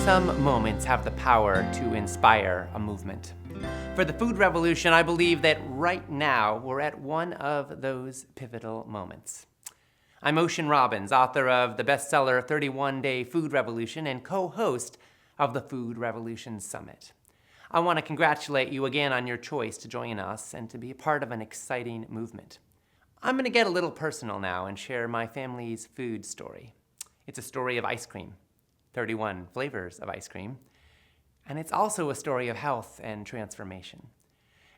Some moments have the power to inspire a movement. For the food revolution, I believe that right now we're at one of those pivotal moments. I'm Baskin-Robbins, author of the bestseller 31-Day Food Revolution and co-host of the Food Revolution Summit. I want to congratulate you again on your choice to join us and to be a part of an exciting movement. I'm going to get a little personal now and share my family's food story. It's a story of ice cream, 31 flavors of ice cream, and it's also a story of health and transformation.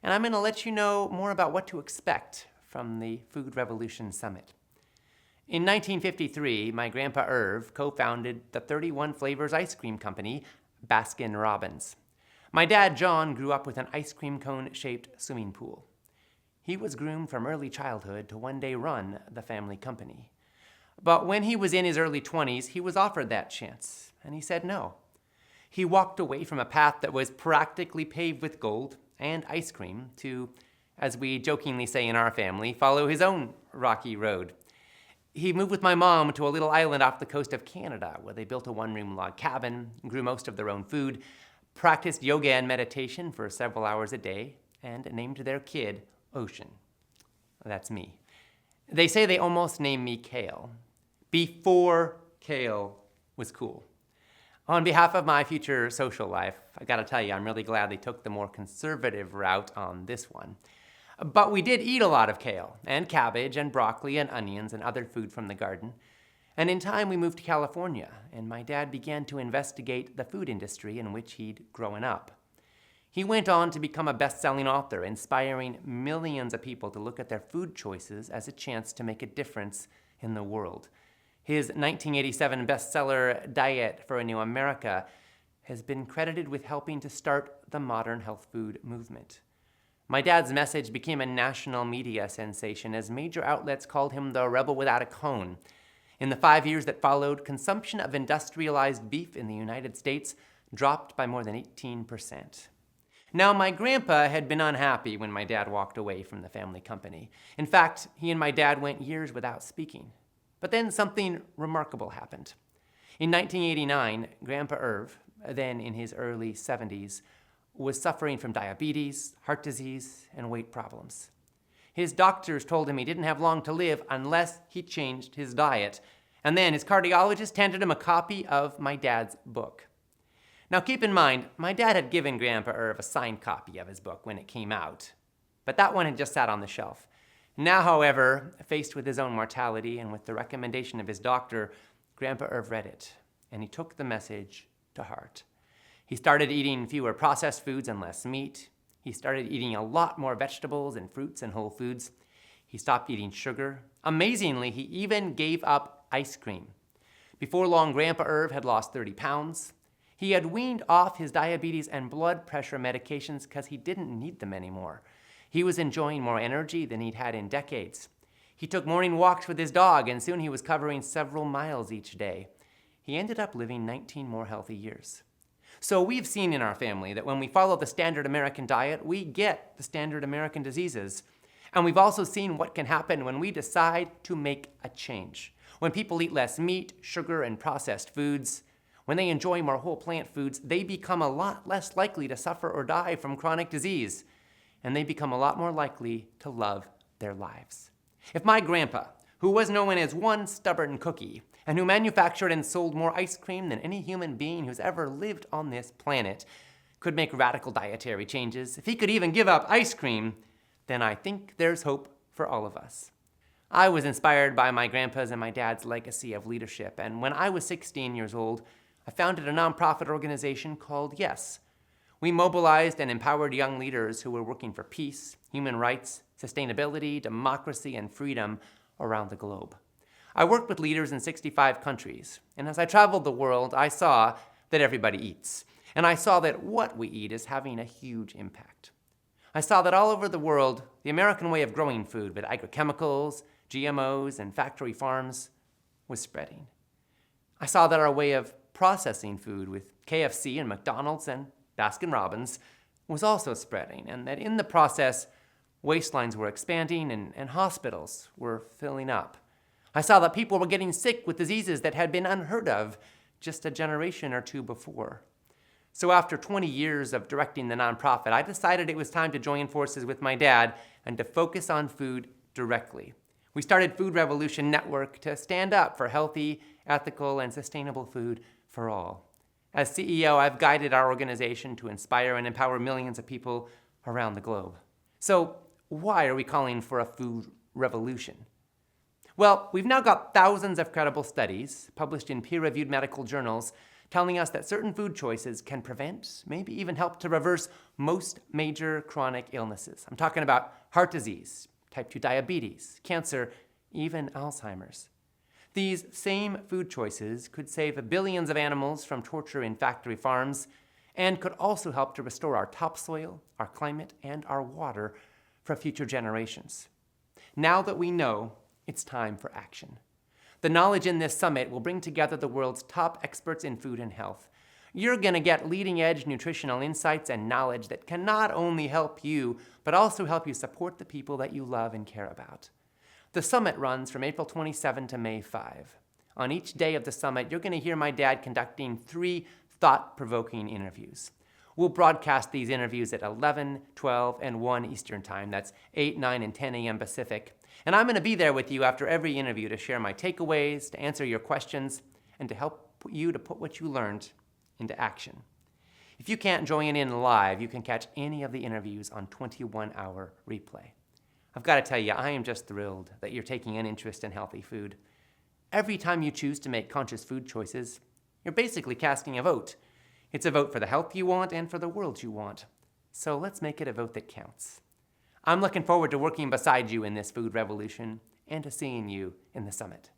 And I'm going to let you know more about what to expect from the Food Revolution Summit. In 1953, my grandpa Irv co-founded the 31 flavors ice cream company, Baskin-Robbins. My dad John grew up with an ice cream cone-shaped swimming pool. He was groomed from early childhood to one day run the family company. But when he was in his early 20s, he was offered that chance, and he said no. He walked away from a path that was practically paved with gold and ice cream to, as we jokingly say in our family, follow his own rocky road. He moved with my mom to a little island off the coast of Canada where they built a one-room log cabin, grew most of their own food, practiced yoga and meditation for several hours a day, and named their kid Ocean. That's me. They say they almost named me Kale, before Kale was cool. On behalf of my future social life, I gotta tell you, I'm really glad they took the more conservative route on this one. But we did eat a lot of kale, and cabbage, and broccoli, and onions, and other food from the garden. And in time, we moved to California, and my dad began to investigate the food industry in which he'd grown up. He went on to become a best-selling author, inspiring millions of people to look at their food choices as a chance to make a difference in the world. His 1987 bestseller, Diet for a New America, has been credited with helping to start the modern health food movement. My dad's message became a national media sensation as major outlets called him the rebel without a cone. In the 5 years that followed, consumption of industrialized beef in the United States dropped by more than 18%. Now, my grandpa had been unhappy when my dad walked away from the family company. In fact, he and my dad went years without speaking. But then something remarkable happened. In 1989, Grandpa Irv, then in his early 70s, was suffering from diabetes, heart disease, and weight problems. His doctors told him he didn't have long to live unless he changed his diet. And then his cardiologist handed him a copy of my dad's book. Now keep in mind, my dad had given Grandpa Irv a signed copy of his book when it came out, but that one had just sat on the shelf. Now, however, faced with his own mortality and with the recommendation of his doctor, Grandpa Irv read it, and he took the message to heart. He started eating fewer processed foods and less meat. He started eating a lot more vegetables and fruits and whole foods. He stopped eating sugar. Amazingly, he even gave up ice cream. Before long, Grandpa Irv had lost 30 pounds. He had weaned off his diabetes and blood pressure medications because he didn't need them anymore. He was enjoying more energy than he'd had in decades. He took morning walks with his dog, and soon he was covering several miles each day. He ended up living 19 more healthy years. So we've seen in our family that when we follow the standard American diet, we get the standard American diseases. And we've also seen what can happen when we decide to make a change. When people eat less meat, sugar, and processed foods, when they enjoy more whole plant foods, they become a lot less likely to suffer or die from chronic disease, and they become a lot more likely to love their lives. If my grandpa, who was known as one stubborn cookie, and who manufactured and sold more ice cream than any human being who's ever lived on this planet, could make radical dietary changes, if he could even give up ice cream, then I think there's hope for all of us. I was inspired by my grandpa's and my dad's legacy of leadership, and when I was 16 years old, I founded a nonprofit organization called Yes. We mobilized and empowered young leaders who were working for peace, human rights, sustainability, democracy, and freedom around the globe. I worked with leaders in 65 countries, and as I traveled the world, I saw that everybody eats, and I saw that what we eat is having a huge impact. I saw that all over the world, the American way of growing food with agrochemicals, GMOs, and factory farms was spreading. I saw that our way of processing food with KFC and McDonald's and Baskin-Robbins was also spreading, and that in the process, waistlines were expanding and hospitals were filling up. I saw that people were getting sick with diseases that had been unheard of just a generation or two before. So after 20 years of directing the nonprofit, I decided it was time to join forces with my dad and to focus on food directly. We started Food Revolution Network to stand up for healthy, ethical, and sustainable food for all. As CEO, I've guided our organization to inspire and empower millions of people around the globe. So why are we calling for a food revolution? Well, we've now got thousands of credible studies published in peer-reviewed medical journals telling us that certain food choices can prevent, maybe even help to reverse most major chronic illnesses. I'm talking about heart disease, type 2 diabetes, cancer, even Alzheimer's. These same food choices could save billions of animals from torture in factory farms and could also help to restore our topsoil, our climate, and our water for future generations. Now that we know, it's time for action. The knowledge in this summit will bring together the world's top experts in food and health. You're going to get leading-edge nutritional insights and knowledge that can not only help you, but also help you support the people that you love and care about. The summit runs from April 27 to May 5. On each day of the summit, you're going to hear my dad conducting 3 thought-provoking interviews. We'll broadcast these interviews at 11, 12, and 1 Eastern Time. That's 8, 9, and 10 a.m. Pacific. And I'm going to be there with you after every interview to share my takeaways, to answer your questions, and to help you to put what you learned into action. If you can't join in live, you can catch any of the interviews on 21-hour replay. I've got to tell you, I am just thrilled that you're taking an interest in healthy food. Every time you choose to make conscious food choices, you're basically casting a vote. It's a vote for the health you want and for the world you want. So let's make it a vote that counts. I'm looking forward to working beside you in this food revolution and to seeing you in the summit.